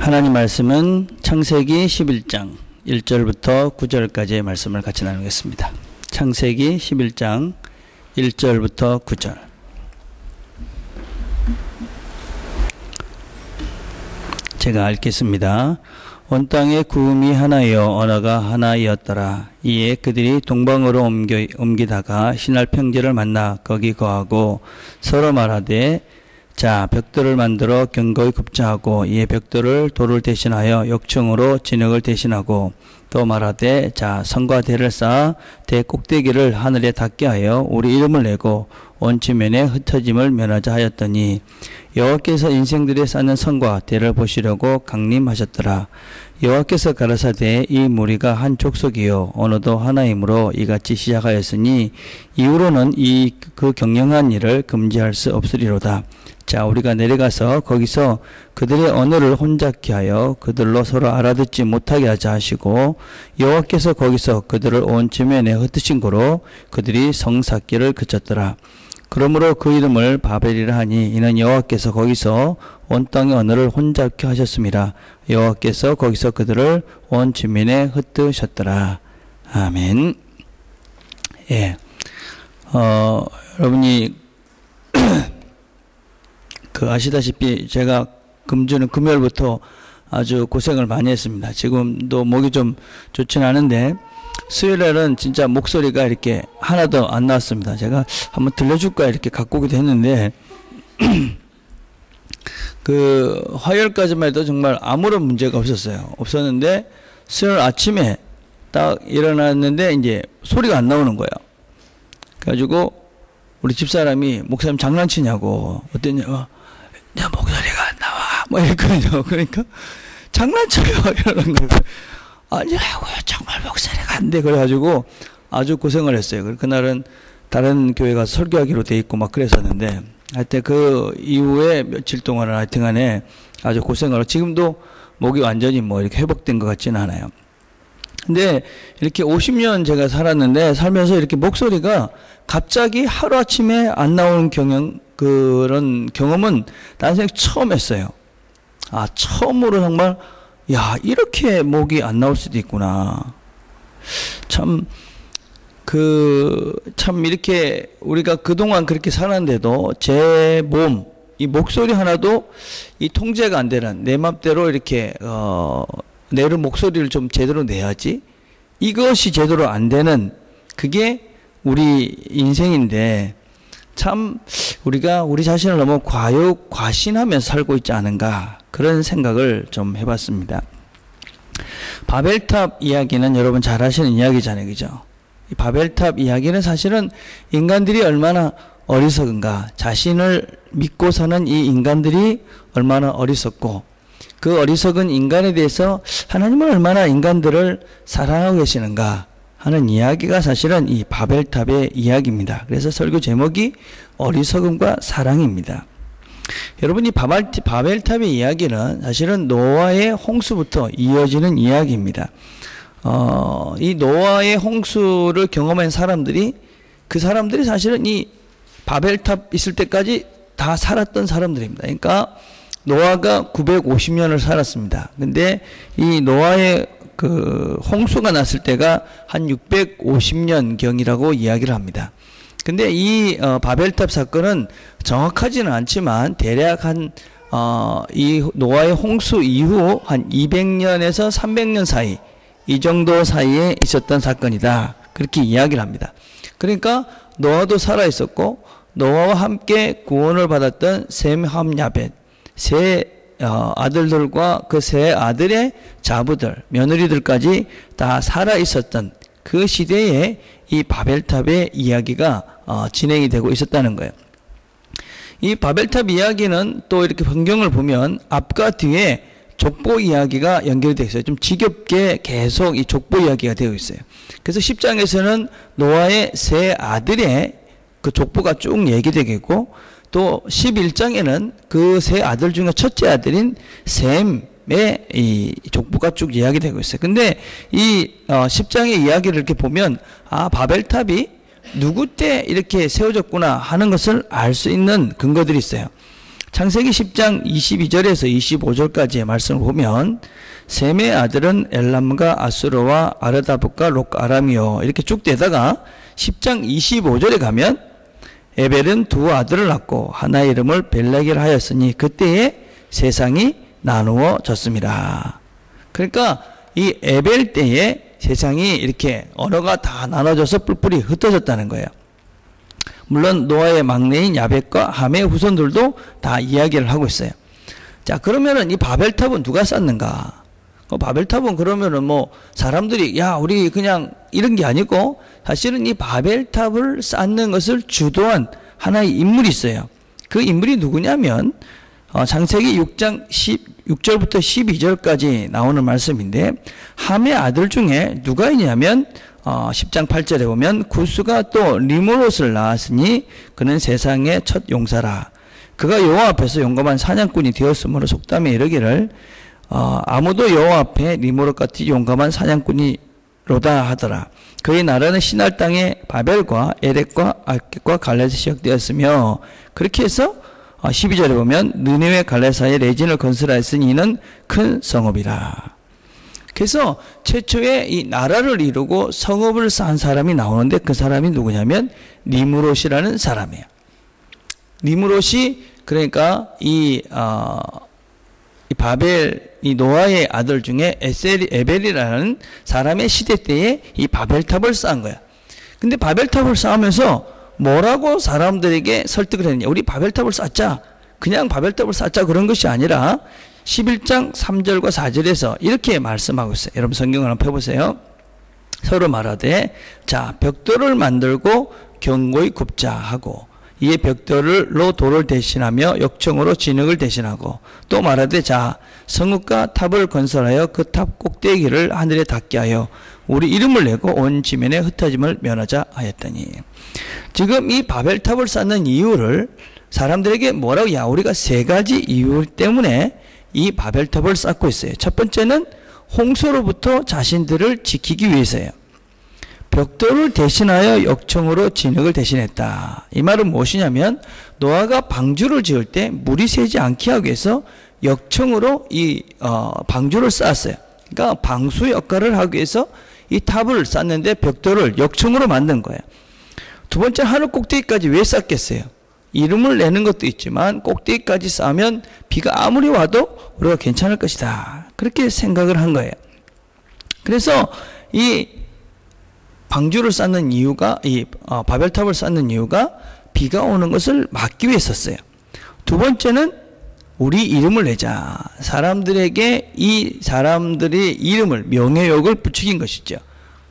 하나님 말씀은 창세기 11장 1절부터 9절까지의 말씀을 같이 나누겠습니다. 창세기 11장 1절부터 9절. 제가 읽겠습니다. 온 땅에 구음이 하나여 언어가 하나이었더라. 이에 그들이 동방으로 옮기다가 신할 평지를 만나 거기 거하고 서로 말하되 자 벽돌을 만들어 견고히 굽자하고 이에 벽돌을 돌을 대신하여 역청으로 진흙을 대신하고 또 말하되 자 성과 대를 쌓아 대 꼭대기를 하늘에 닿게 하여 우리 이름을 내고 온 지면에 흩어짐을 면하자 하였더니 여호와께서 인생들이 쌓는 성과 대를 보시려고 강림하셨더라. 여호와께서 가라사대 이 무리가 한 족속이요 언어도 하나이므로 이같이 시작하였으니 이후로는 그 경영한 일을 금지할 수 없으리로다. 자 우리가 내려가서 거기서 그들의 언어를 혼잡케 하여 그들로 서로 알아듣지 못하게 하자 하시고 여호와께서 거기서 그들을 온 지면에 흩으신 고로 그들이 성 쌓기를 그쳤더라. 그러므로 그 이름을 바벨이라 하니 이는 여호와께서 거기서 온 땅의 언어를 혼잡케 하셨습니다. 여호와께서 거기서 그들을 온 지면에 흩으셨더라. 아멘. 예. 여러분이 아시다시피 제가 금요일부터 아주 고생을 많이 했습니다. 지금도 목이 좀 좋진 않은데 수요일에는 진짜 목소리가 이렇게 하나도 안 나왔습니다. 제가 한번 들려줄까 이렇게 갖고 오기도 했는데 화요일까지만 해도 정말 아무런 문제가 없었는데 수요일 아침에 딱 일어났는데 이제 소리가 안 나오는 거예요. 그래가지고 우리 집사람이 목사님 장난치냐고 어땠냐 내 목소리가 안 나와 뭐 이랬거든요. 그러니까 장난쳐요 이러는 거예요. 아니라고요 정말 목소리가 안 돼. 그래가지고 아주 고생을 했어요. 그날은 다른 교회 가서 설교하기로 돼 있고 막 그랬었는데 하여튼 그 이후에 며칠 동안은 하여튼간에 아주 고생을 하고 지금도 목이 완전히 뭐 이렇게 회복된 것 같지는 않아요. 근데 이렇게 50년 제가 살면서 이렇게 목소리가 갑자기 하루아침에 안 나오는 그런 경험은 난생 처음 했어요. 처음으로 정말 이렇게 목이 안 나올 수도 있구나. 참 이렇게 우리가 그동안 그렇게 살았는데도 제 몸, 이 목소리 하나도 이 통제가 안 되는 내 맘대로 이렇게 내 목소리를 좀 제대로 내야지. 이것이 제대로 안 되는 그게 우리 인생인데 참 우리가 우리 자신을 너무 과신하면서 살고 있지 않은가 그런 생각을 좀 해봤습니다. 바벨탑 이야기는 여러분 잘 아시는 이야기잖아요. 그죠? 이 바벨탑 이야기는 사실은 인간들이 얼마나 어리석은가 자신을 믿고 사는 이 인간들이 얼마나 어리석고 그 어리석은 인간에 대해서 하나님은 얼마나 인간들을 사랑하고 계시는가 하는 이야기가 사실은 이 바벨탑의 이야기입니다. 그래서 설교 제목이 어리석음과 사랑입니다. 여러분 이 바벨탑의 이야기는 사실은 노아의 홍수부터 이어지는 이야기입니다. 이 노아의 홍수를 경험한 그 사람들이 사실은 이 바벨탑 있을 때까지 다 살았던 사람들입니다. 그러니까 노아가 950년을 살았습니다. 근데 이 노아의 홍수가 났을 때가 한 650년 경이라고 이야기를 합니다. 근데 이 바벨탑 사건은 정확하지는 않지만 대략 이 노아의 홍수 이후 한 200년에서 300년 사이 이 정도 사이에 있었던 사건이다. 그렇게 이야기를 합니다. 그러니까 노아도 살아 있었고 노아와 함께 구원을 받았던 셈, 함, 야벳 세 아들들과 그 세 아들의 자부들, 며느리들까지 다 살아 있었던 그 시대에 이 바벨탑의 이야기가 진행이 되고 있었다는 거예요. 이 바벨탑 이야기는 또 이렇게 성경을 보면 앞과 뒤에 족보 이야기가 연결되어 있어요. 좀 지겹게 계속 이 족보 이야기가 되어 있어요. 그래서 10장에서는 노아의 세 아들의 그 족보가 쭉 얘기되겠고 또 11장에는 그 세 아들 중에 첫째 아들인 셈의 이 족보가 쭉 이야기되고 있어요. 근데 이 10장의 이야기를 이렇게 보면 바벨탑이 누구 때 이렇게 세워졌구나 하는 것을 알 수 있는 근거들이 있어요. 창세기 10장 22절에서 25절까지의 말씀을 보면 셈의 아들은 엘람과 아수르와 아르다붓과 록아람이요 이렇게 쭉 되다가 10장 25절에 가면 에벨은 두 아들을 낳고 하나의 이름을 벨렉이라 하였으니 그때에 세상이 나누어졌습니다. 그러니까 이 에벨 때에 세상이 이렇게 언어가 다 나눠져서 뿔뿔이 흩어졌다는 거예요. 물론 노아의 막내인 야벳과 함의 후손들도 다 이야기를 하고 있어요. 자, 그러면은 이 바벨탑은 누가 쌓는가? 바벨탑은 그러면은 뭐 사람들이 야 우리 그냥 이런 게 아니고 사실은 이 바벨탑을 쌓는 것을 주도한 하나의 인물이 있어요. 그 인물이 누구냐면 창세기 6장 16절부터 12절까지 나오는 말씀인데 함의 아들 중에 누가 있냐면 10장 8절에 보면 구스가 또 리므롯을 낳았으니 그는 세상의 첫 용사라. 그가 여호와 앞에서 용감한 사냥꾼이 되었으므로 속담에 이르기를 아무도 여호와 앞에 리므롯 같이 용감한 사냥꾼이로다 하더라. 그의 나라는 시날 땅의 바벨과 에렉과 알겟과 갈렛에 시작되었으며 그렇게 해서 12절에 보면 느네웨 갈렛사이에 레진을 건설하였으니 이는 큰 성읍이라. 그래서 최초에 이 나라를 이루고 성읍을 쌓은 사람이 나오는데 그 사람이 누구냐면 니므롯이라는 사람이에요. 니므롯이 그러니까 이 바벨 이 노아의 아들 중에 에벨이라는 사람의 시대 때에 이 바벨탑을 쌓은 거야. 근데 바벨탑을 쌓으면서 뭐라고 사람들에게 설득을 했느냐? 우리 바벨탑을 쌓자. 그냥 바벨탑을 쌓자 그런 것이 아니라 11장 3절과 4절에서 이렇게 말씀하고 있어요. 여러분 성경을 한번 펴보세요. 서로 말하되 자 벽돌을 만들고 견고히 굽자 하고 이에 벽돌로 돌을 대신하며 역청으로 진흙을 대신하고 또 말하되 자 성읍과 탑을 건설하여 그 탑 꼭대기를 하늘에 닿게 하여 우리 이름을 내고 온 지면에 흩어짐을 면하자 하였더니 지금 이 바벨탑을 쌓는 이유를 사람들에게 뭐라고 야 우리가 세 가지 이유 때문에 이 바벨탑을 쌓고 있어요. 첫 번째는 홍수로부터 자신들을 지키기 위해서예요. 벽돌을 대신하여 역청으로 진흙을 대신했다. 이 말은 무엇이냐면 노아가 방주를 지을 때 물이 새지 않게 하기 위해서 역청으로 이 방주를 쌓았어요. 그러니까 방수 역할을 하기 위해서 이 탑을 쌓는데 벽돌을 역청으로 만든 거예요. 두 번째 하늘 꼭대기까지 왜 쌓겠어요? 이름을 내는 것도 있지만 꼭대기까지 쌓으면 비가 아무리 와도 우리가 괜찮을 것이다. 그렇게 생각을 한 거예요. 그래서 이 방주를 쌓는 이유가 이 바벨탑을 쌓는 이유가 비가 오는 것을 막기 위해서였어요. 두 번째는 우리 이름을 내자. 사람들에게 이 사람들의 이름을 명예욕을 부추긴 것이죠.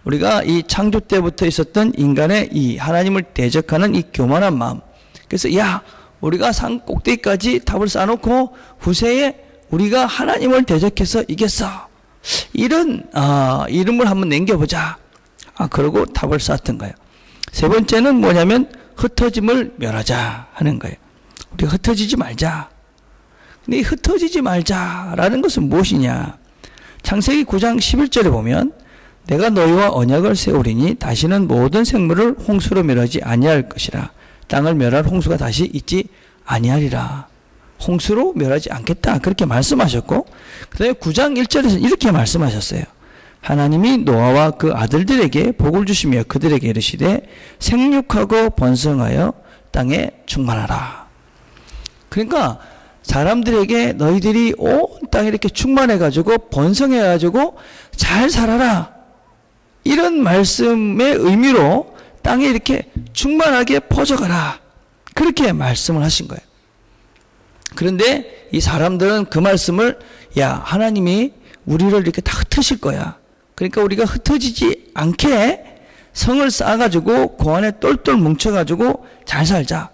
우리가 이 창조 때부터 있었던 인간의 이 하나님을 대적하는 이 교만한 마음. 그래서 야 우리가 산 꼭대기까지 탑을 쌓아놓고 후세에 우리가 하나님을 대적해서 이겼어. 이런 이름을 한번 남겨보자. 그러고 탑을 쌓았던 거예요. 세 번째는 뭐냐면 흩어짐을 멸하자 하는 거예요. 우리가 흩어지지 말자. 근데 이 흩어지지 말자라는 것은 무엇이냐? 창세기 9장 11절에 보면 내가 너희와 언약을 세우리니 다시는 모든 생물을 홍수로 멸하지 아니할 것이라. 땅을 멸할 홍수가 다시 있지 아니하리라. 홍수로 멸하지 않겠다. 그렇게 말씀하셨고 그 다음에 9장 1절에서 이렇게 말씀하셨어요. 하나님이 노아와 그 아들들에게 복을 주시며 그들에게 이르시되 생육하고 번성하여 땅에 충만하라. 그러니까 사람들에게 너희들이 온 땅에 이렇게 충만해가지고 번성해가지고 잘 살아라. 이런 말씀의 의미로 땅에 이렇게 충만하게 퍼져가라. 그렇게 말씀을 하신 거예요. 그런데 이 사람들은 그 말씀을 야 하나님이 우리를 이렇게 다 흩으실 거야. 그러니까 우리가 흩어지지 않게 성을 쌓아가지고 그 안에 똘똘 뭉쳐가지고 잘 살자.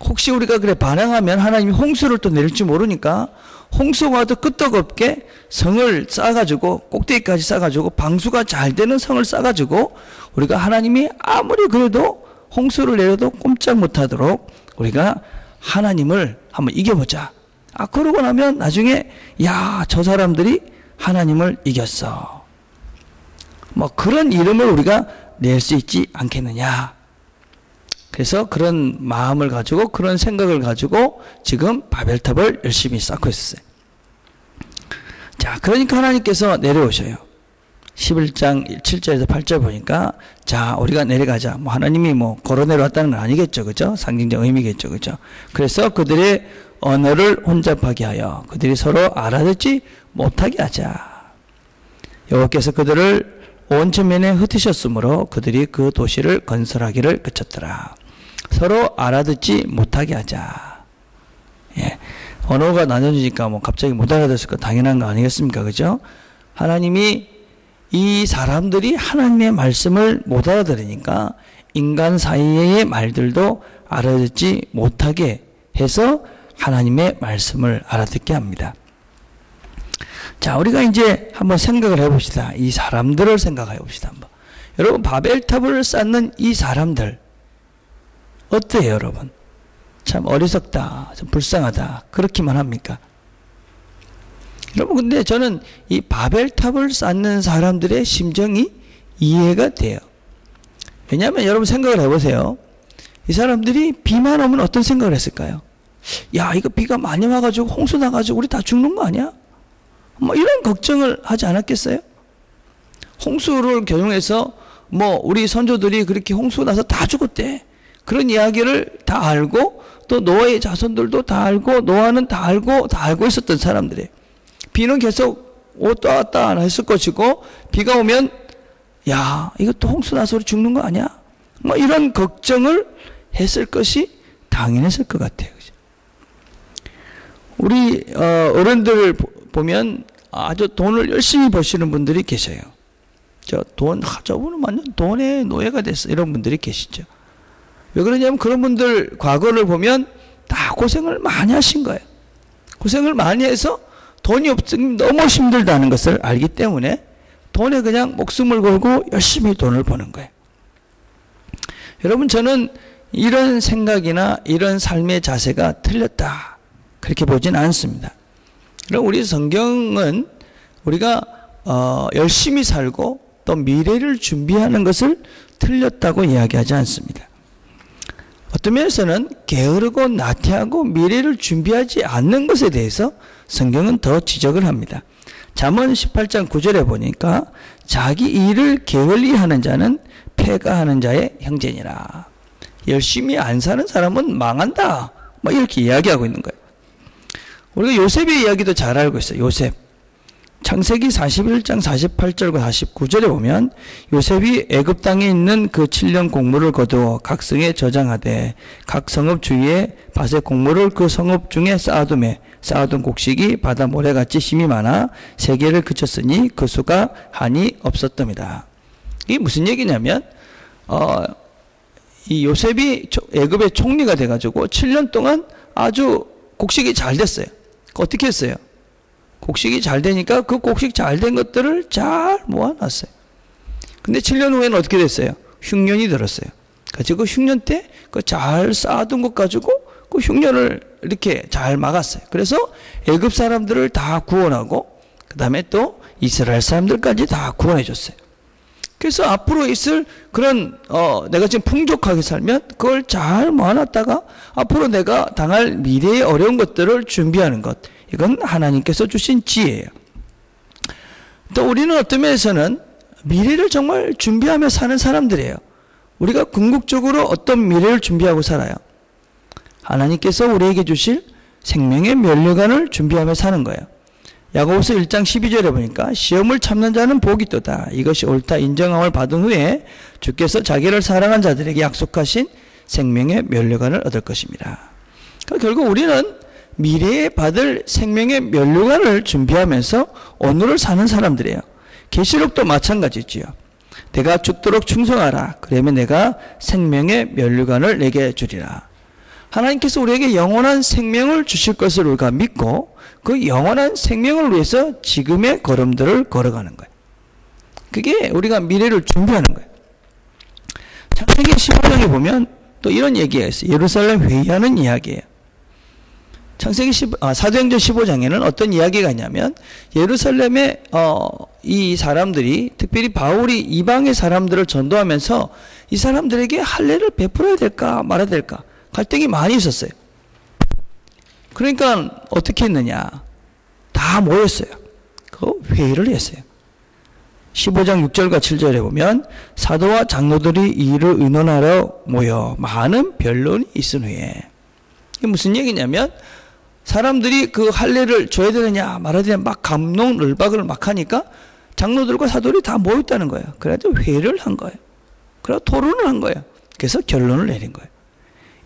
혹시 우리가 그래 반항하면 하나님이 홍수를 또 내릴지 모르니까 홍수가 와도 끄떡없게 성을 쌓아가지고 꼭대기까지 쌓아가지고 방수가 잘 되는 성을 쌓아가지고 우리가 하나님이 아무리 그래도 홍수를 내려도 꼼짝 못하도록 우리가 하나님을 한번 이겨보자. 그러고 나면 나중에 야 저 사람들이 하나님을 이겼어. 뭐 그런 이름을 우리가 낼 수 있지 않겠느냐. 그래서 그런 마음을 가지고 그런 생각을 가지고 지금 바벨탑을 열심히 쌓고 있었어요. 자, 그러니까 하나님께서 내려오셔요. 11장 7절에서 8절 보니까 자, 우리가 내려가자. 뭐 하나님이 뭐 걸어 내려왔다는 건 아니겠죠. 그죠? 상징적 의미겠죠. 그죠? 그래서 그들의 언어를 혼잡하게 하여 그들이 서로 알아듣지 못하게 하자. 여호와께서 그들을 온 전면에 흩으셨으므로 그들이 그 도시를 건설하기를 그쳤더라. 서로 알아듣지 못하게 하자. 예. 언어가 나눠지니까 뭐 갑자기 못 알아듣을 거 당연한 거 아니겠습니까? 그죠? 하나님이 이 사람들이 하나님의 말씀을 못 알아들으니까 인간 사이의 말들도 알아듣지 못하게 해서 하나님의 말씀을 알아듣게 합니다. 자, 우리가 이제 한번 생각을 해봅시다. 이 사람들을 생각해 봅시다. 한번. 여러분, 바벨탑을 쌓는 이 사람들 어때요, 여러분? 참 어리석다, 참 불쌍하다, 그렇기만 합니까? 여러분, 근데 저는 이 바벨탑을 쌓는 사람들의 심정이 이해가 돼요. 왜냐하면 여러분 생각을 해보세요. 이 사람들이 비만 오면 어떤 생각을 했을까요? 야, 이거 비가 많이 와가지고 홍수 나가지고 우리 다 죽는 거 아니야? 뭐 이런 걱정을 하지 않았겠어요? 홍수를 경영해서 뭐 우리 선조들이 그렇게 홍수 나서 다 죽었대. 그런 이야기를 다 알고 또 노아의 자손들도 다 알고 노아는 다 알고 있었던 사람들이에요. 비는 계속 왔다 갔다 했을 것이고 비가 오면 야, 이거 또 홍수 나서 우리 죽는 거 아니야? 뭐 이런 걱정을 했을 것이 당연했을 것 같아요. 그죠? 우리 어른들을 보면 아주 돈을 열심히 버시는 분들이 계셔요. 저분은 완전 돈의 노예가 됐어. 이런 분들이 계시죠. 왜 그러냐면 그런 분들 과거를 보면 다 고생을 많이 하신 거예요. 고생을 많이 해서 돈이 없으면 너무 힘들다는 것을 알기 때문에 돈에 그냥 목숨을 걸고 열심히 돈을 버는 거예요. 여러분, 저는 이런 생각이나 이런 삶의 자세가 틀렸다, 그렇게 보진 않습니다. 그럼 우리 성경은 우리가 열심히 살고 또 미래를 준비하는 것을 틀렸다고 이야기하지 않습니다. 어떤 면에서는 게으르고 나태하고 미래를 준비하지 않는 것에 대해서 성경은 더 지적을 합니다. 잠언 18장 9절에 보니까 자기 일을 게을리 하는 자는 패가하는 자의 형제니라. 열심히 안 사는 사람은 망한다, 뭐 이렇게 이야기하고 있는 거예요. 우리가 요셉의 이야기도 잘 알고 있어요. 요셉. 창세기 41장 48절과 49절에 보면 요셉이 애굽 땅에 있는 그 7년 곡물을 거두어 각 성에 저장하되 각 성읍 주위에 밭에 곡물을 그 성읍 중에 쌓아두매 쌓아둔 곡식이 바다 모래같이 힘이 많아 세계를 그쳤으니 그 수가 한이 없었답니다. 이게 무슨 얘기냐면 이 요셉이 애굽의 총리가 돼가지고 7년 동안 아주 곡식이 잘 됐어요. 어떻게 했어요? 곡식이 잘 되니까 그 곡식 잘 된 것들을 잘 모아놨어요. 근데 7년 후에는 어떻게 됐어요? 흉년이 들었어요. 그래서 그 흉년 때 그 잘 쌓아둔 것 가지고 그 흉년을 이렇게 잘 막았어요. 그래서 애굽 사람들을 다 구원하고 그 다음에 또 이스라엘 사람들까지 다 구원해 줬어요. 그래서 앞으로 있을 그런 내가 지금 풍족하게 살면 그걸 잘 모아놨다가 앞으로 내가 당할 미래의 어려운 것들을 준비하는 것, 이건 하나님께서 주신 지혜예요. 또 우리는 어떤 면에서는 미래를 정말 준비하며 사는 사람들이에요. 우리가 궁극적으로 어떤 미래를 준비하고 살아요? 하나님께서 우리에게 주실 생명의 면류관을 준비하며 사는 거예요. 야고보서 1장 12절에 보니까 시험을 참는 자는 복이 있도다. 이것이 옳다 인정함을 받은 후에 주께서 자기를 사랑한 자들에게 약속하신 생명의 면류관을 얻을 것입니다. 그러니까 결국 우리는 미래에 받을 생명의 면류관을 준비하면서 오늘을 사는 사람들이에요. 계시록도 마찬가지지요. 내가 죽도록 충성하라. 그러면 내가 생명의 면류관을 내게 주리라. 하나님께서 우리에게 영원한 생명을 주실 것을 우리가 믿고 그 영원한 생명을 위해서 지금의 걸음들을 걸어가는 거예요. 그게 우리가 미래를 준비하는 거예요. 창세기 15장에 보면 또 이런 얘기가 있어요. 예루살렘 회의하는 이야기예요. 사도행전 15장에는 어떤 이야기가 있냐면 예루살렘에 이 사람들이 특별히 바울이 이방의 사람들을 전도하면서 이 사람들에게 할례를 베풀어야 될까 말아야 될까 갈등이 많이 있었어요. 그러니까 어떻게 했느냐, 다 모였어요. 그 회의를 했어요. 15장 6절과 7절에 보면 사도와 장로들이 이 일을 의논하러 모여 많은 변론이 있은 후에, 이게 무슨 얘기냐면 사람들이 그 할례를 줘야 되느냐 말아야 되느냐 막 감론을박을 막 하니까 장로들과 사도들이 다 모였다는 거예요. 그래서 회의를 한 거예요. 그래서 토론을 한 거예요. 그래서 결론을 내린 거예요.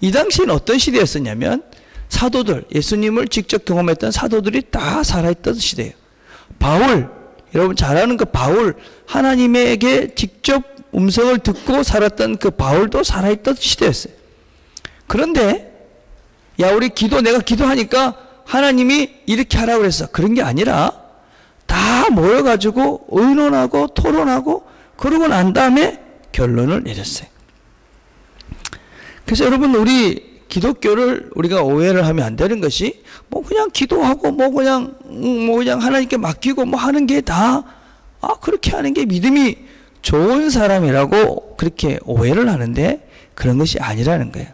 이 당시에는 어떤 시대였었냐면 사도들, 예수님을 직접 경험했던 사도들이 다 살아있던 시대예요. 바울, 여러분 잘 아는 그 바울, 하나님에게 직접 음성을 듣고 살았던 그 바울도 살아있던 시대였어요. 그런데 야, 우리 내가 기도하니까 하나님이 이렇게 하라고 그랬어. 그런 게 아니라 다 모여가지고 의논하고 토론하고 그러고 난 다음에 결론을 내렸어요. 그래서 여러분, 우리 기독교를 우리가 오해를 하면 안 되는 것이 뭐 그냥 기도하고 뭐 그냥 하나님께 맡기고 뭐 하는 게 다 그렇게 하는 게 믿음이 좋은 사람이라고 그렇게 오해를 하는데 그런 것이 아니라는 거예요.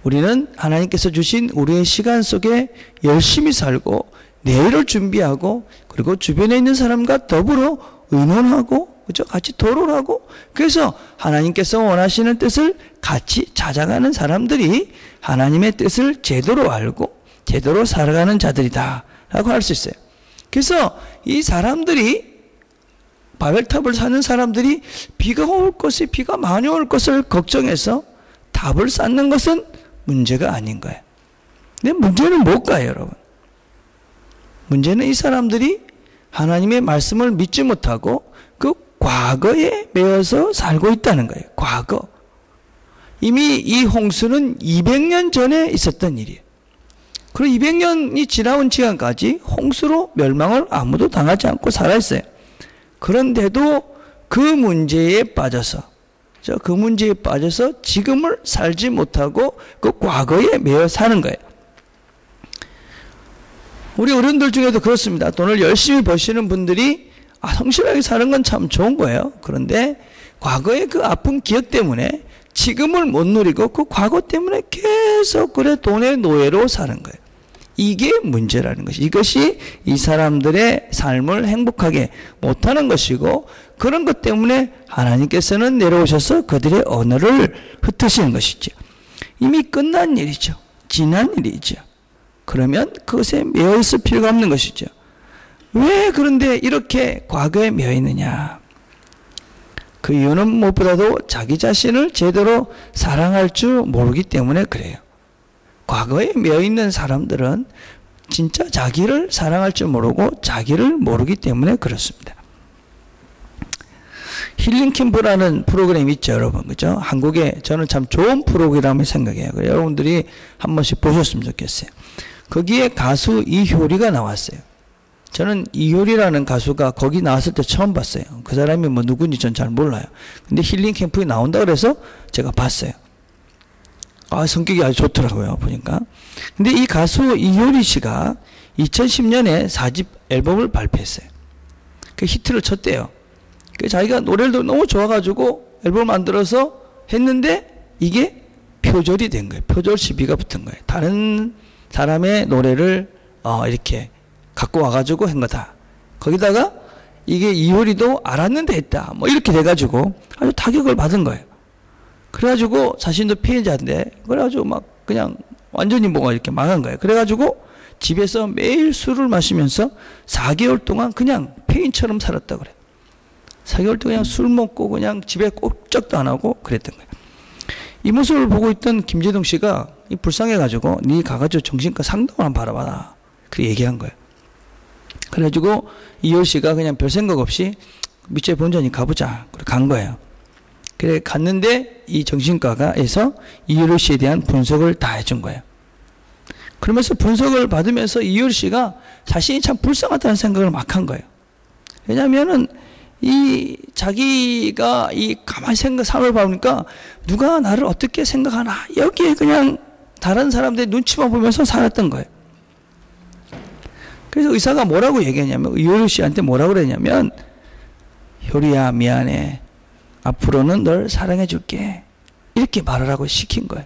우리는 하나님께서 주신 우리의 시간 속에 열심히 살고 내일을 준비하고 그리고 주변에 있는 사람과 더불어 의논하고 그죠? 같이 토론하고 그래서 하나님께서 원하시는 뜻을 같이 찾아가는 사람들이 하나님의 뜻을 제대로 알고 제대로 살아가는 자들이다 라고 할 수 있어요. 그래서 이 사람들이 바벨탑을 사는 사람들이 비가 많이 올 것을 걱정해서 탑을 쌓는 것은 문제가 아닌 거예요. 근데 문제는 뭘까요, 여러분? 문제는 이 사람들이 하나님의 말씀을 믿지 못하고 그 과거에 매여서 살고 있다는 거예요. 과거. 이미 이 홍수는 200년 전에 있었던 일이에요. 그리고 200년이 지나온 시간까지 홍수로 멸망을 아무도 당하지 않고 살아있어요. 그런데도 그 문제에 빠져서 지금을 살지 못하고 그 과거에 매여 사는 거예요. 우리 어른들 중에도 그렇습니다. 돈을 열심히 버시는 분들이 성실하게 사는 건 참 좋은 거예요. 그런데 과거의 그 아픈 기억 때문에 지금을 못 누리고 그 과거 때문에 계속 돈의 노예로 사는 거예요. 이게 문제라는 것이, 이것이 이 사람들의 삶을 행복하게 못하는 것이고 그런 것 때문에 하나님께서는 내려오셔서 그들의 언어를 흩으시는 것이죠. 이미 끝난 일이죠. 지난 일이죠. 그러면 그것에 매여 있을 필요가 없는 것이죠. 왜 그런데 이렇게 과거에 매여 있느냐? 그 이유는 무엇보다도 자기 자신을 제대로 사랑할 줄 모르기 때문에 그래요. 과거에 매여 있는 사람들은 진짜 자기를 사랑할 줄 모르고 자기를 모르기 때문에 그렇습니다. 힐링 캠프라는 프로그램이 있죠, 여러분. 그죠? 한국에 저는 참 좋은 프로그램이라고 생각해요. 여러분들이 한 번씩 보셨으면 좋겠어요. 거기에 가수 이효리가 나왔어요. 저는 이효리라는 가수가 거기 나왔을 때 처음 봤어요. 그 사람이 뭐 누군지 전 잘 몰라요. 근데 힐링 캠프에 나온다 그래서 제가 봤어요. 성격이 아주 좋더라고요, 보니까. 근데 이 가수 이효리 씨가 2010년에 4집 앨범을 발표했어요. 그 히트를 쳤대요. 그 자기가 노래를 너무 좋아가지고 앨범을 만들어서 했는데 이게 표절이 된 거예요. 표절 시비가 붙은 거예요. 다른 사람의 노래를 이렇게 갖고 와가지고 한 거다. 거기다가 이게 이효리도 알았는데 했다. 뭐 이렇게 돼가지고 아주 타격을 받은 거예요. 그래가지고 자신도 피해자인데 그래가지고 막 그냥 완전히 뭐가 이렇게 망한 거예요. 그래가지고 집에서 매일 술을 마시면서 4개월 동안 그냥 폐인처럼 살았다 그래요. 4개월 동안 그냥 술 먹고 그냥 집에 꼼짝도 안 하고 그랬던 거예요. 이 모습을 보고 있던 김재동 씨가 불쌍해가지고 니 가가지고 정신과 상담을 한번 받아봐라. 그렇게 얘기한 거예요. 그래가지고 이효리 씨가 그냥 별 생각 없이 밑에 본전이 가보자. 그래 간 거예요. 그래 갔는데 이 정신과가에서 이효리 씨에 대한 분석을 다 해준 거예요. 그러면서 분석을 받으면서 이효리 씨가 자신이 참 불쌍하다는 생각을 막 한 거예요. 왜냐하면은 자기가 가만히 삶을 봐보니까 누가 나를 어떻게 생각하나 여기에 그냥 다른 사람들의 눈치만 보면서 살았던 거예요. 그래서 의사가 뭐라고 얘기했냐면, 이효리 씨한테 뭐라고 그랬냐면, 효리야, 미안해. 앞으로는 널 사랑해 줄게. 이렇게 말하라고 시킨 거예요.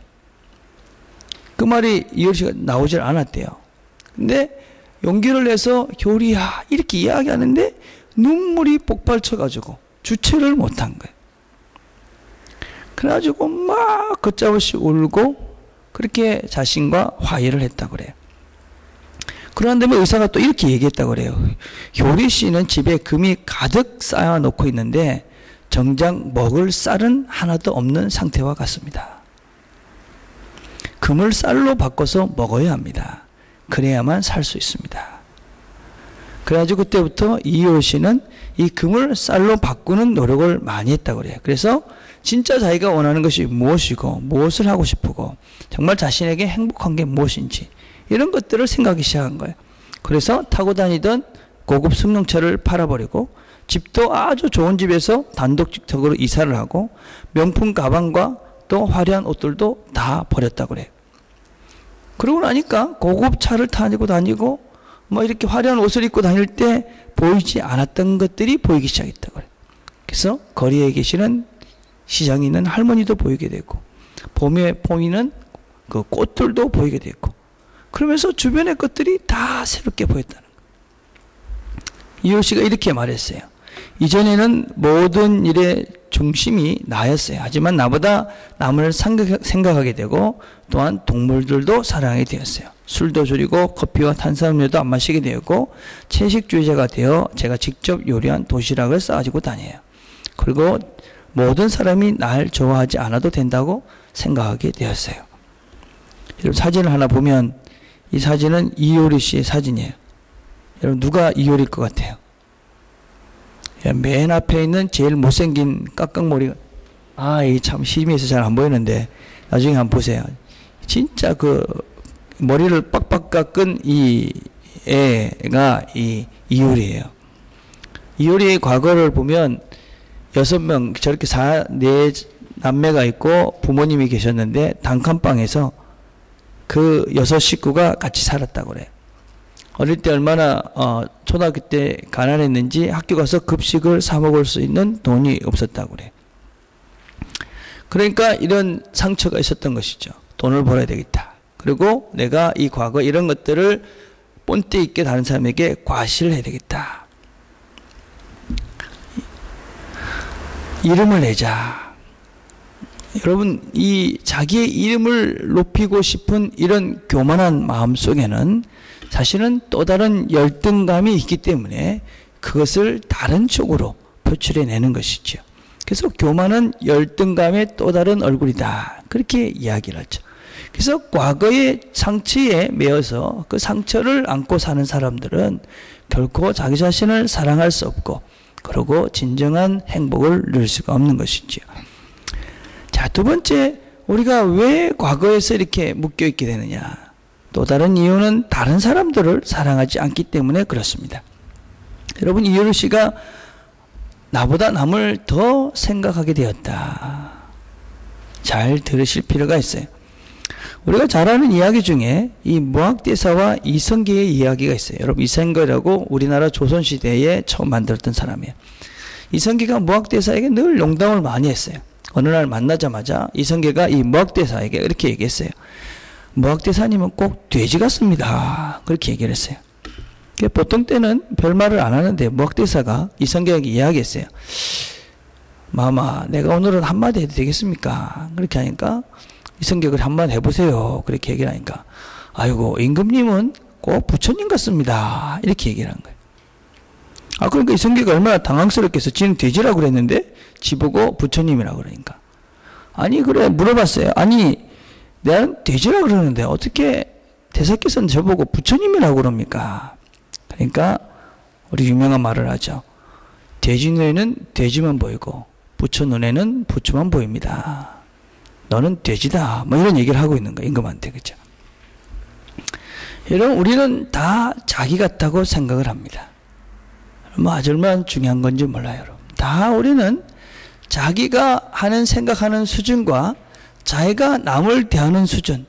그 말이 이효리 씨가 나오질 않았대요. 근데 용기를 내서 효리야 이렇게 이야기하는데 눈물이 폭발쳐가지고 주체를 못한 거예요. 그래가지고 막 걷잡없이 울고 그렇게 자신과 화해를 했다고 그래요. 그러한 다음에 의사가 또 이렇게 얘기했다고 그래요. 효리 씨는 집에 금이 가득 쌓아놓고 있는데 정작 먹을 쌀은 하나도 없는 상태와 같습니다. 금을 쌀로 바꿔서 먹어야 합니다. 그래야만 살 수 있습니다. 그래가지고 그때부터 이효리 씨는 이 금을 쌀로 바꾸는 노력을 많이 했다고 그래요. 그래서 진짜 자기가 원하는 것이 무엇이고 무엇을 하고 싶고 정말 자신에게 행복한 게 무엇인지 이런 것들을 생각하기 시작한 거예요. 그래서 타고 다니던 고급 승용차를 팔아버리고 집도 아주 좋은 집에서 단독적으로 이사를 하고 명품 가방과 또 화려한 옷들도 다 버렸다고 그래요. 그러고 나니까 고급 차를 타고 다니고 뭐 이렇게 화려한 옷을 입고 다닐 때 보이지 않았던 것들이 보이기 시작했다고 그래요. 그래서 거리에 계시는 시장에 있는 할머니도 보이게 되고 봄에 보이는 그 꽃들도 보이게 됐고 그러면서 주변의 것들이 다 새롭게 보였다는 거예요. 이효리 씨가 이렇게 말했어요. 이전에는 모든 일의 중심이 나였어요. 하지만 나보다 남을 생각하게 되고 또한 동물들도 사랑하게 되었어요. 술도 줄이고 커피와 탄산음료도 안 마시게 되었고 채식주의자가 되어 제가 직접 요리한 도시락을 싸가지고 다녀요. 그리고 모든 사람이 날 좋아하지 않아도 된다고 생각하게 되었어요. 여러분 사진을 하나 보면 이 사진은 이효리 씨의 사진이에요. 여러분 누가 이효리일 것 같아요? 맨 앞에 있는 제일 못생긴 깍깍머리가 이 참 심해서 잘 안 보이는데 나중에 한번 보세요. 진짜 그 머리를 빡빡 깎은 이 애가 이 이효리예요. 이효리의 과거를 보면 6명 저렇게 4남매가 있고 부모님이 계셨는데 단칸방에서 그 6 식구가 같이 살았다고 그래요. 어릴 때 얼마나 초등학교 때 가난했는지 학교 가서 급식을 사 먹을 수 있는 돈이 없었다고 그래요. 그러니까 이런 상처가 있었던 것이죠. 돈을 벌어야 되겠다. 그리고 내가 이 과거 이런 것들을 본때 있게 다른 사람에게 과시를 해야 되겠다. 이름을 내자. 여러분 이 자기의 이름을 높이고 싶은 이런 교만한 마음 속에는 사실은 또 다른 열등감이 있기 때문에 그것을 다른 쪽으로 표출해내는 것이죠. 그래서 교만은 열등감의 또 다른 얼굴이다. 그렇게 이야기를 하죠. 그래서 과거의 상처에 매여서 그 상처를 안고 사는 사람들은 결코 자기 자신을 사랑할 수 없고 그리고 진정한 행복을 누릴 수가 없는 것이죠. 자, 두 번째, 우리가 왜 과거에서 이렇게 묶여있게 되느냐. 또 다른 이유는 다른 사람들을 사랑하지 않기 때문에 그렇습니다. 여러분 이효리 씨가 나보다 남을 더 생각하게 되었다. 잘 들으실 필요가 있어요. 우리가 잘 아는 이야기 중에 이 무학대사와 이성계의 이야기가 있어요. 여러분 이성계라고 우리나라 조선시대에 처음 만들었던 사람이에요. 이성계가 무학대사에게 늘 농담을 많이 했어요. 어느 날 만나자마자 이성계가 이 무학대사에게 이렇게 얘기했어요. 무학대사님은 꼭 돼지 같습니다. 그렇게 얘기를 했어요. 보통 때는 별말을 안 하는데 무학대사가 이성계에게 이야기했어요. 마마 내가 오늘은 한마디 해도 되겠습니까? 그렇게 하니까 이성계가 한마디 해보세요. 그렇게 얘기를 하니까 아이고 임금님은 꼭 부처님 같습니다. 이렇게 얘기를 한 거예요. 그러니까 이성계가 얼마나 당황스럽게 해서 지는 돼지라고 그랬는데 지보고 부처님이라고 그러니까 아니 그래 물어봤어요. 아니 내가 돼지라고 그러는데 어떻게 대사께서는 저보고 부처님이라고 그럽니까? 그러니까 우리 유명한 말을 하죠. 돼지 눈에는 돼지만 보이고 부처 눈에는 부처만 보입니다. 너는 돼지다. 뭐 이런 얘기를 하고 있는 거야 임금한테. 그죠? 여러분 우리는 다 자기 같다고 생각을 합니다. 아주 얼마나 중요한 건지 몰라요. 여러분. 다 우리는 자기가 하는 생각하는 수준과 자기가 남을 대하는 수준,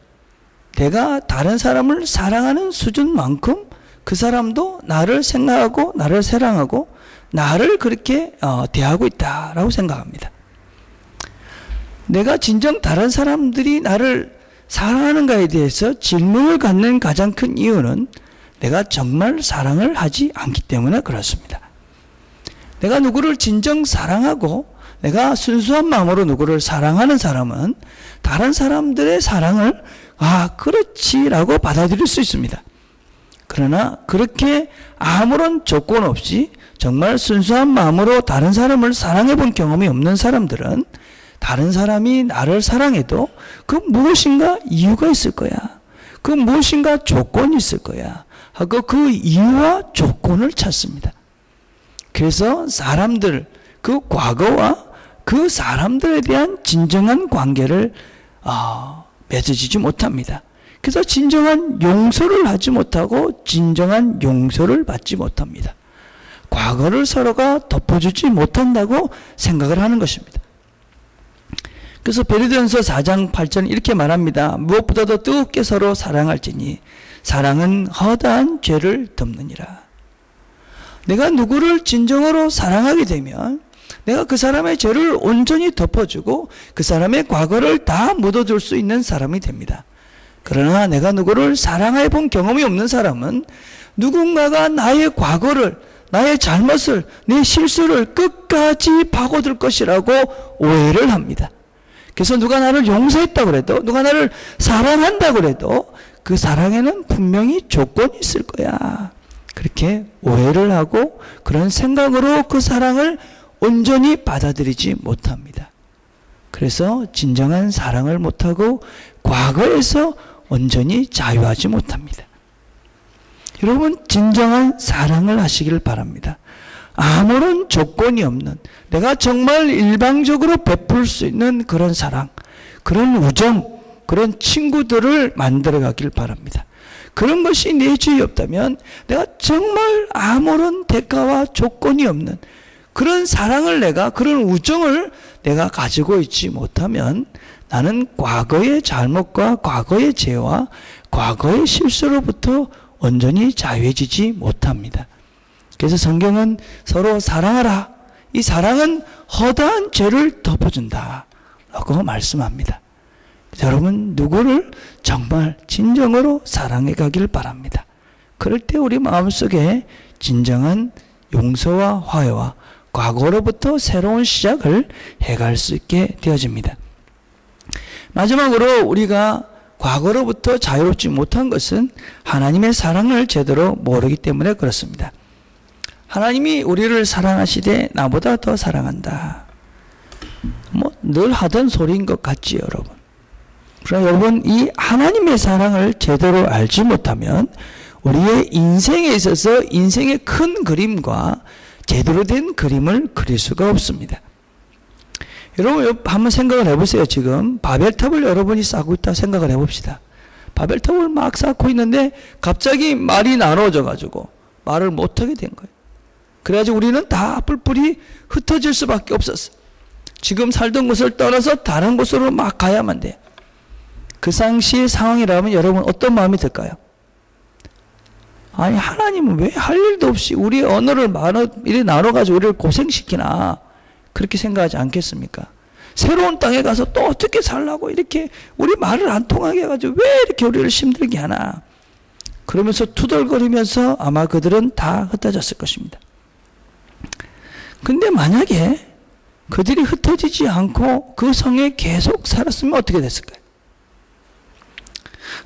내가 다른 사람을 사랑하는 수준만큼 그 사람도 나를 생각하고 나를 사랑하고 나를 그렇게 대하고 있다라고 생각합니다. 내가 진정 다른 사람들이 나를 사랑하는가에 대해서 질문을 갖는 가장 큰 이유는 내가 정말 사랑을 하지 않기 때문에 그렇습니다. 내가 누구를 진정 사랑하고 내가 순수한 마음으로 누구를 사랑하는 사람은 다른 사람들의 사랑을 그렇지라고 받아들일 수 있습니다. 그러나 그렇게 아무런 조건 없이 정말 순수한 마음으로 다른 사람을 사랑해 본 경험이 없는 사람들은 다른 사람이 나를 사랑해도 그 무엇인가 이유가 있을 거야. 그 무엇인가 조건이 있을 거야 하고 그 이유와 조건을 찾습니다. 그래서 사람들, 그 과거와 그 사람들에 대한 진정한 관계를 맺어지지 못합니다. 그래서 진정한 용서를 하지 못하고 진정한 용서를 받지 못합니다. 과거를 서로가 덮어주지 못한다고 생각을 하는 것입니다. 그래서 베드로전서 4장 8절 이렇게 말합니다. 무엇보다도 뜨겁게 서로 사랑할지니 사랑은 허다한 죄를 덮느니라. 내가 누구를 진정으로 사랑하게 되면 내가 그 사람의 죄를 온전히 덮어주고 그 사람의 과거를 다 묻어줄 수 있는 사람이 됩니다. 그러나 내가 누구를 사랑해 본 경험이 없는 사람은 누군가가 나의 과거를, 나의 잘못을, 내 실수를 끝까지 파고들 것이라고 오해를 합니다. 그래서 누가 나를 용서했다고 해도, 누가 나를 사랑한다고 해도 그 사랑에는 분명히 조건이 있을 거야. 그렇게 오해를 하고 그런 생각으로 그 사랑을 온전히 받아들이지 못합니다. 그래서 진정한 사랑을 못하고 과거에서 온전히 자유하지 못합니다. 여러분, 진정한 사랑을 하시기를 바랍니다. 아무런 조건이 없는, 내가 정말 일방적으로 베풀 수 있는 그런 사랑, 그런 우정, 그런 친구들을 만들어 가길 바랍니다. 그런 것이 내 주위에 없다면 내가 정말 아무런 대가와 조건이 없는 그런 사랑을 그런 우정을 내가 가지고 있지 못하면 나는 과거의 잘못과 과거의 죄와 과거의 실수로부터 온전히 자유해지지 못합니다. 그래서 성경은 서로 사랑하라. 이 사랑은 허다한 죄를 덮어준다 라고 말씀합니다. 여러분, 누구를 정말 진정으로 사랑해 가길 바랍니다. 그럴 때 우리 마음속에 진정한 용서와 화해와 과거로부터 새로운 시작을 해갈 수 있게 되어집니다. 마지막으로 우리가 과거로부터 자유롭지 못한 것은 하나님의 사랑을 제대로 모르기 때문에 그렇습니다. 하나님이 우리를 사랑하시되 나보다 더 사랑한다. 늘 하던 소리인 것 같지요, 여러분. 그러나 여러분, 이 하나님의 사랑을 제대로 알지 못하면 우리의 인생에 있어서 인생의 큰 그림과 제대로 된 그림을 그릴 수가 없습니다. 여러분, 한번 생각을 해보세요. 지금 바벨탑을 여러분이 쌓고 있다 생각을 해봅시다. 바벨탑을 막 쌓고 있는데 갑자기 말이 나눠져 가지고 말을 못하게 된 거예요. 그래가지고 우리는 다 뿔뿔이 흩어질 수밖에 없었어. 지금 살던 곳을 떠나서 다른 곳으로 막 가야만 돼요. 그 당시의 상황이라면 여러분 어떤 마음이 들까요? 아니, 하나님은 왜 할 일도 없이 우리의 언어를 이렇게 나눠가지고 우리를 고생시키나, 그렇게 생각하지 않겠습니까? 새로운 땅에 가서 또 어떻게 살라고 이렇게 우리 말을 안 통하게 해가지고 왜 이렇게 우리를 힘들게 하나, 그러면서 투덜거리면서 아마 그들은 다 흩어졌을 것입니다. 근데 만약에 그들이 흩어지지 않고 그 성에 계속 살았으면 어떻게 됐을까요?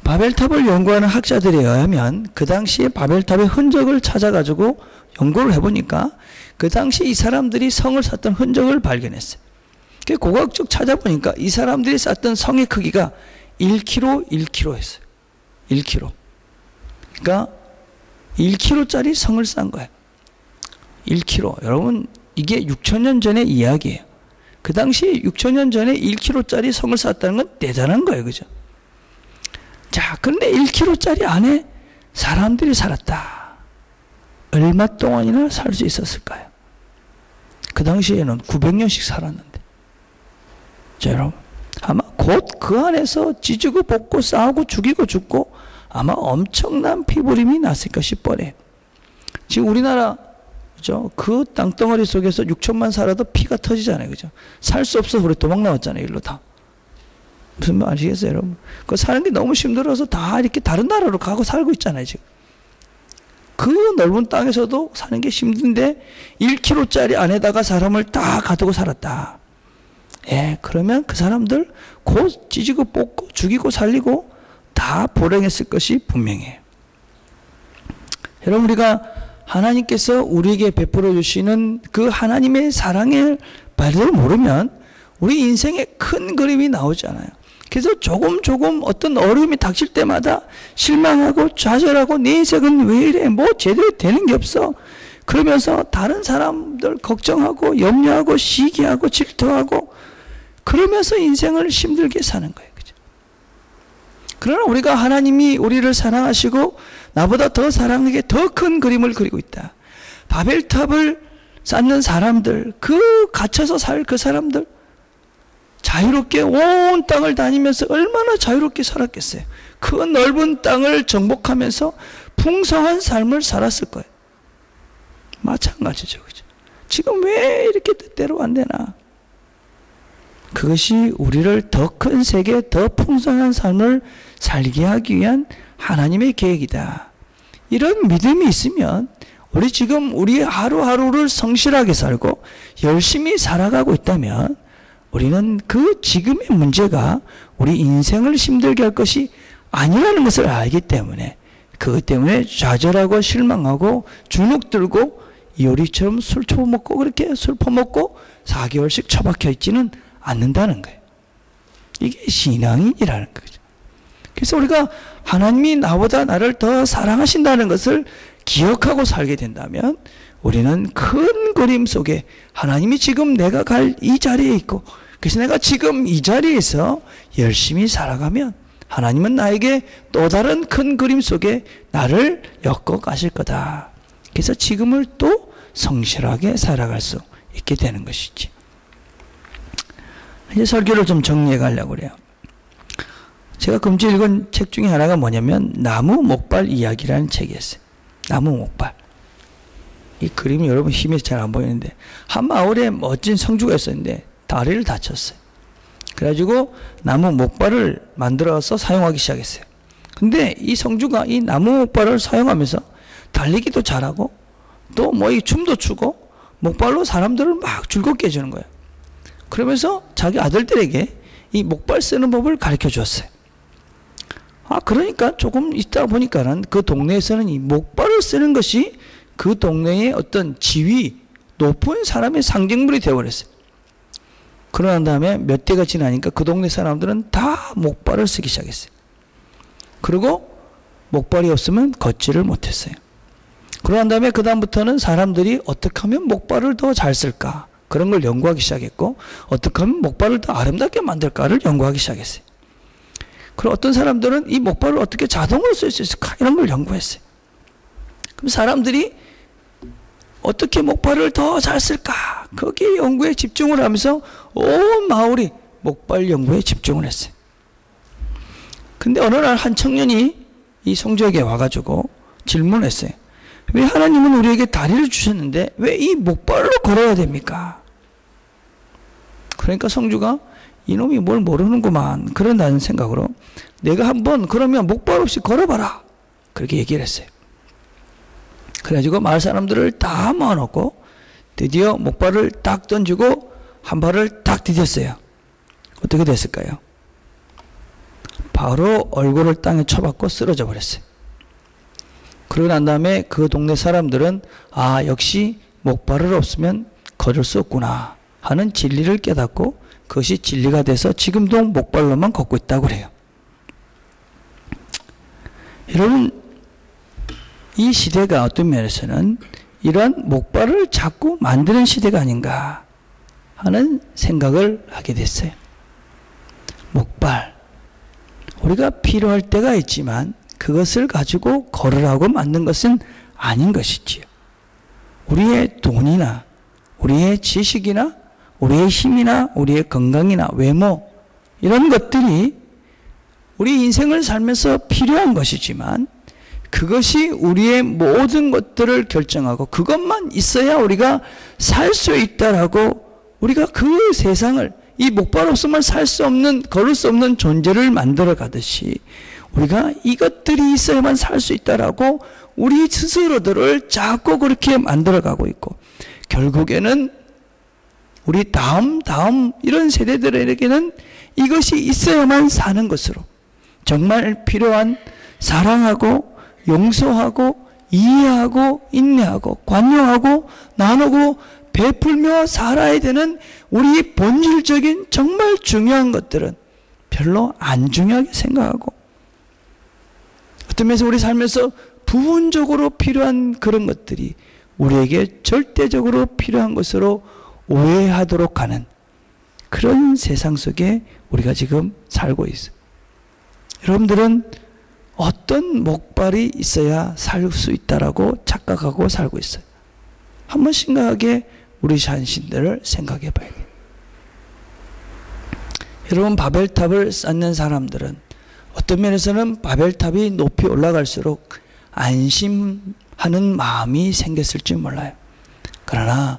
바벨탑을 연구하는 학자들에 의하면 그 당시에 바벨탑의 흔적을 찾아가지고 연구를 해보니까 그 당시 이 사람들이 성을 쌓던 흔적을 발견했어요. 고고학적 찾아보니까 이 사람들이 쌓던 성의 크기가 1km 했어요. 1km. 그러니까 1km짜리 성을 쌓은 거예요. 1km. 여러분, 이게 6,000년 전의 이야기예요. 그 당시 6,000년 전에 1km짜리 성을 쌓았다는 건 대단한 거예요. 그죠? 자, 그런데 1km짜리 안에 사람들이 살았다. 얼마 동안이나 살 수 있었을까요? 그 당시에는 900년씩 살았는데. 자, 여러분, 아마 곧 그 안에서 지지고 볶고 싸우고 죽이고 죽고 아마 엄청난 피부림이 났을 것이 뻔해. 지금 우리나라 그죠? 그 땅덩어리 속에서 6천만 살아도 피가 터지잖아요. 그죠? 살 수 없어서 우리 도망 나왔잖아요. 일로 다. 무슨 말 아시겠어요, 여러분? 그 사는 게 너무 힘들어서 다 이렇게 다른 나라로 가고 살고 있잖아요, 지금. 그 넓은 땅에서도 사는 게 힘든데 1km짜리 안에다가 사람을 다 가두고 살았다. 예, 그러면 그 사람들 곧 찢고 뽑고 죽이고 살리고 다 불행했을 것이 분명해요. 여러분, 우리가 하나님께서 우리에게 베풀어 주시는 그 하나님의 사랑의 발을 모르면 우리 인생에 큰 그림이 나오지 않아요. 그래서 조금 어떤 어려움이 닥칠 때마다 실망하고 좌절하고 내 인생은 왜 이래? 뭐 제대로 되는 게 없어. 그러면서 다른 사람들 걱정하고 염려하고 시기하고 질투하고 그러면서 인생을 힘들게 사는 거예요. 그죠? 그러나 우리가 하나님이 우리를 사랑하시고 나보다 더 사랑하게 더 큰 그림을 그리고 있다. 바벨탑을 쌓는 사람들, 그 갇혀서 살 그 사람들 자유롭게 온 땅을 다니면서 얼마나 자유롭게 살았겠어요. 그 넓은 땅을 정복하면서 풍성한 삶을 살았을 거예요. 마찬가지죠. 그죠? 지금 왜 이렇게 뜻대로 안 되나? 그것이 우리를 더 큰 세계, 더 풍성한 삶을 살게 하기 위한 하나님의 계획이다. 이런 믿음이 있으면 우리 지금 우리 하루하루를 성실하게 살고 열심히 살아가고 있다면 우리는 그 지금의 문제가 우리 인생을 힘들게 할 것이 아니라는 것을 알기 때문에 그것 때문에 좌절하고 실망하고 주눅 들고 요리처럼 술 처먹고 그렇게 술 퍼먹고 4개월씩 처박혀 있지는 않는다는 거예요. 이게 신앙이라는 거죠. 그래서 우리가 하나님이 나보다 나를 더 사랑하신다는 것을 기억하고 살게 된다면 우리는 큰 그림 속에 하나님이 지금 내가 갈 이 자리에 있고 그래서 내가 지금 이 자리에서 열심히 살아가면 하나님은 나에게 또 다른 큰 그림 속에 나를 엮어 가실 거다. 그래서 지금을 또 성실하게 살아갈 수 있게 되는 것이지. 이제 설교를 좀 정리해 가려고 그래요. 제가 금주 읽은 책 중에 하나가 뭐냐면 나무 목발 이야기라는 책이었어요. 나무 목발. 이 그림이 여러분 힘이 잘 안 보이는데 한 마을에 멋진 성주가 있었는데 다리를 다쳤어요. 그래가지고 나무 목발을 만들어서 사용하기 시작했어요. 근데 이 성주가 이 나무 목발을 사용하면서 달리기도 잘하고 또 뭐 이 춤도 추고 목발로 사람들을 막 즐겁게 해주는 거예요. 그러면서 자기 아들들에게 이 목발 쓰는 법을 가르쳐 주었어요. 그러니까 조금 있다 보니까는 그 동네에서는 이 목발을 쓰는 것이 그 동네의 어떤 지위, 높은 사람의 상징물이 되어버렸어요. 그러난 다음에 몇 대가 지나니까 그 동네 사람들은 다 목발을 쓰기 시작했어요. 그리고 목발이 없으면 걷지를 못했어요. 그러난 다음에 그 다음부터는 사람들이 어떻게 하면 목발을 더 잘 쓸까? 그런 걸 연구하기 시작했고 어떻게 하면 목발을 더 아름답게 만들까를 연구하기 시작했어요. 그리고 어떤 사람들은 이 목발을 어떻게 자동으로 쓸 수 있을까? 이런 걸 연구했어요. 그럼 사람들이 어떻게 목발을 더 잘 쓸까? 거기에 연구에 집중을 하면서 온 마을이 목발 연구에 집중을 했어요. 근데 어느 날 한 청년이 이 성주에게 와가지고 질문을 했어요. 왜 하나님은 우리에게 다리를 주셨는데 왜 이 목발로 걸어야 됩니까? 그러니까 성주가 이놈이 뭘 모르는구만 그런다는 생각으로 내가 한번 그러면 목발 없이 걸어봐라 그렇게 얘기를 했어요. 그래가지고 마을 사람들을 다 모아놓고 드디어 목발을 딱 던지고 한 발을 딱 디뎠어요. 어떻게 됐을까요? 바로 얼굴을 땅에 쳐박고 쓰러져 버렸어요. 그러고 난 다음에 그 동네 사람들은 역시 목발을 없으면 걸을 수 없구나 하는 진리를 깨닫고 그것이 진리가 돼서 지금도 목발로만 걷고 있다고 그래요. 여러분, 이 시대가 어떤 면에서는 이러한 목발을 자꾸 만드는 시대가 아닌가 하는 생각을 하게 됐어요. 목발, 우리가 필요할 때가 있지만 그것을 가지고 걸으라고 만든 것은 아닌 것이지요. 우리의 돈이나 우리의 지식이나 우리의 힘이나 우리의 건강이나 외모 이런 것들이 우리 인생을 살면서 필요한 것이지만 그것이 우리의 모든 것들을 결정하고 그것만 있어야 우리가 살 수 있다라고 우리가 그 세상을 이 목발 없으면 살 수 없는, 걸을 수 없는 존재를 만들어 가듯이 우리가 이것들이 있어야만 살 수 있다라고 우리 스스로들을 자꾸 그렇게 만들어 가고 있고 결국에는 우리 다음 이런 세대들에게는 이것이 있어야만 사는 것으로 정말 필요한 사랑하고 용서하고 이해하고 인내하고 관용하고 나누고 베풀며 살아야 되는 우리 본질적인 정말 중요한 것들은 별로 안 중요하게 생각하고 어떤 면에서 우리 삶에서 부분적으로 필요한 그런 것들이 우리에게 절대적으로 필요한 것으로 오해하도록 하는 그런 세상 속에 우리가 지금 살고 있어요. 여러분들은 어떤 목발이 있어야 살 수 있다라고 착각하고 살고 있어요. 한번 심각하게 우리 자신들을 생각해 봐야 돼요. 여러분, 바벨탑을 쌓는 사람들은 어떤 면에서는 바벨탑이 높이 올라갈수록 안심하는 마음이 생겼을지 몰라요. 그러나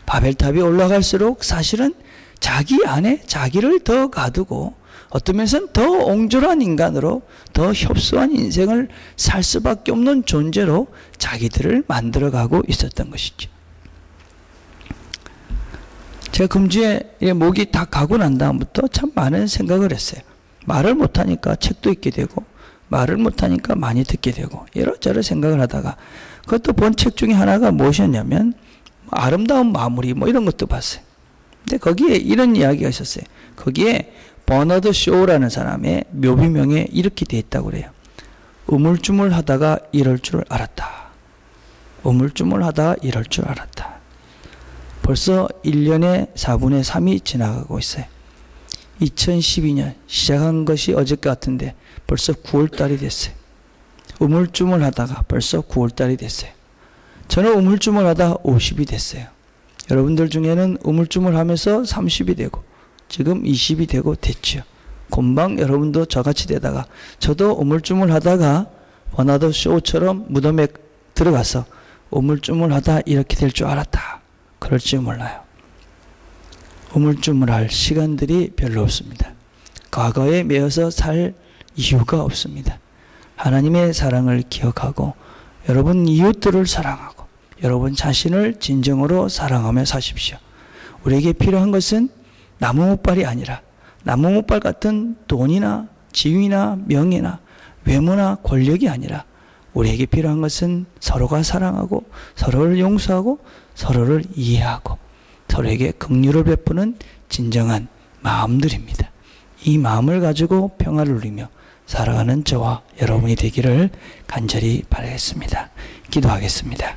바벨탑이 올라갈수록 사실은 자기 안에 자기를 더 가두고 어떤 면에서는 더 옹졸한 인간으로 더 협소한 인생을 살 수밖에 없는 존재로 자기들을 만들어가고 있었던 것이죠. 제가 금주에 목이 다 가고 난 다음부터 참 많은 생각을 했어요. 말을 못하니까 책도 읽게 되고 말을 못하니까 많이 듣게 되고 이런저런 생각을 하다가 그것도 본 책 중에 하나가 무엇이었냐면 아름다운 마무리 뭐 이런 것도 봤어요. 근데 거기에 이런 이야기가 있었어요. 거기에 버너드 쇼라는 사람의 묘비명에 이렇게 돼 있다고 그래요. 우물쭈물하다가 이럴 줄 알았다. 우물쭈물하다가 이럴 줄 알았다. 벌써 1년의 4분의 3이 지나가고 있어요. 2012년 시작한 것이 어저께 같은데 벌써 9월달이 됐어요. 우물쭈물하다가 벌써 9월달이 됐어요. 저는 우물쭈물하다 50이 됐어요. 여러분들 중에는 우물쭈물하면서 30이 되고 지금 20이 되고 됐죠. 금방 여러분도 저같이 되다가 저도 우물쭈물하다가 버나드 쇼처럼 무덤에 들어가서 우물쭈물하다 이렇게 될 줄 알았다. 그럴지 몰라요. 우물쭈물할 시간들이 별로 없습니다. 과거에 매여서 살 이유가 없습니다. 하나님의 사랑을 기억하고 여러분 이웃들을 사랑하고 여러분 자신을 진정으로 사랑하며 사십시오. 우리에게 필요한 것은 나무목발이 아니라 나무목발 같은 돈이나 지위나 명예나 외모나 권력이 아니라 우리에게 필요한 것은 서로가 사랑하고 서로를 용서하고 서로를 이해하고 서로에게 긍휼을 베푸는 진정한 마음들입니다. 이 마음을 가지고 평화를 누리며 살아가는 저와 여러분이 되기를 간절히 바라겠습니다. 기도하겠습니다.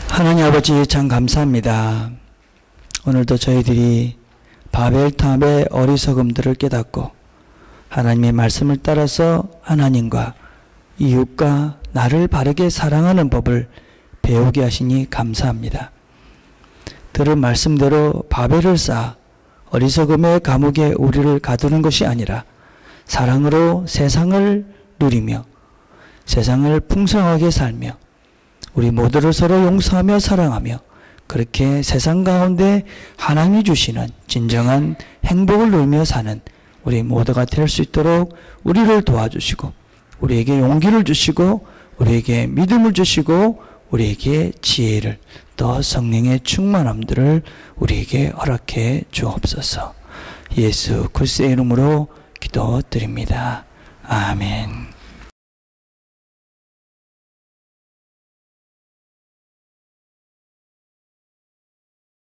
하나님 아버지 참 감사합니다. 오늘도 저희들이 바벨탑의 어리석음들을 깨닫고 하나님의 말씀을 따라서 하나님과 이웃과 나를 바르게 사랑하는 법을 배우게 하시니 감사합니다. 들은 말씀대로 바벨을 쌓아 어리석음의 감옥에 우리를 가두는 것이 아니라 사랑으로 세상을 누리며 세상을 풍성하게 살며 우리 모두를 서로 용서하며 사랑하며 그렇게 세상 가운데 하나님이 주시는 진정한 행복을 누리며 사는 우리 모두가 될 수 있도록 우리를 도와주시고 우리에게 용기를 주시고 우리에게 믿음을 주시고 우리에게 지혜를 또 성령의 충만함들을 우리에게 허락해 주옵소서. 예수 그리스도의 이름으로 기도드립니다. 아멘.